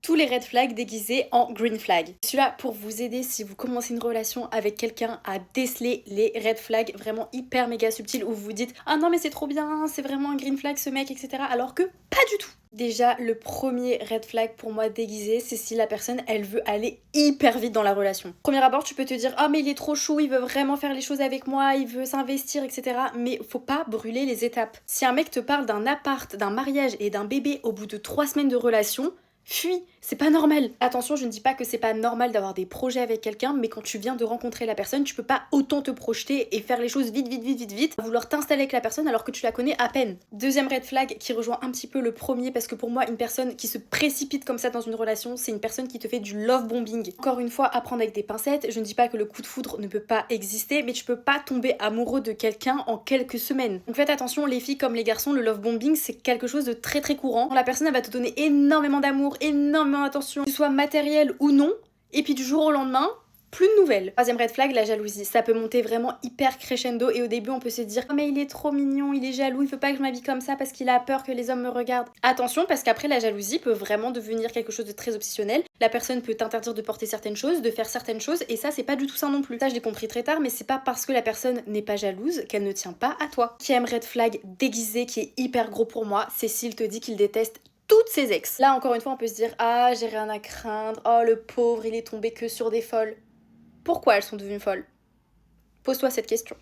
tous les red flags déguisés en green flag. Je suis là pour vous aider si vous commencez une relation avec quelqu'un à déceler les red flags vraiment hyper méga subtils où vous vous dites ah non mais c'est trop bien, c'est vraiment un green flag ce mec, etc. Alors que pas du tout. Déjà, le premier red flag pour moi déguisé, c'est si la personne, elle veut aller hyper vite dans la relation. Premier abord, tu peux te dire « Ah mais il est trop chou, il veut vraiment faire les choses avec moi, il veut s'investir, etc. » Mais faut pas brûler les étapes. Si un mec te parle d'un appart, d'un mariage et d'un bébé au bout de 3 semaines de relation, fuis, c'est pas normal. Attention, je ne dis pas que c'est pas normal d'avoir des projets avec quelqu'un, mais quand tu viens de rencontrer la personne, tu peux pas autant te projeter et faire les choses vite, vouloir t'installer avec la personne alors que tu la connais à peine. Deuxième red flag qui rejoint un petit peu le premier, parce que pour moi, une personne qui se précipite comme ça dans une relation, c'est une personne qui te fait du love bombing. Encore une fois, à prendre avec des pincettes, je ne dis pas que le coup de foudre ne peut pas exister, mais tu peux pas tomber amoureux de quelqu'un en quelques semaines. Donc faites attention, les filles comme les garçons, le love bombing, c'est quelque chose de très courant. La personne, elle va te donner énormément d'amour, énormément d'attention, que ce soit matériel ou non, et puis du jour au lendemain, plus de nouvelles. Troisième red flag, la jalousie. Ça peut monter vraiment hyper crescendo et au début on peut se dire oh mais il est trop mignon, il est jaloux, il veut pas que je m'habille comme ça parce qu'il a peur que les hommes me regardent. Attention parce qu'après la jalousie peut vraiment devenir quelque chose de très obsessionnel. La personne peut t'interdire de porter certaines choses, de faire certaines choses et ça c'est pas du tout ça non plus. Ça je l'ai compris très tard mais c'est pas parce que la personne n'est pas jalouse qu'elle ne tient pas à toi. Quatrième red flag déguisé qui est hyper gros pour moi, c'est s'il te dit qu'il déteste toutes ses ex. Là encore une fois on peut se dire ah j'ai rien à craindre, oh le pauvre il est tombé que sur des folles. Pourquoi elles sont devenues folles? Pose-toi cette question.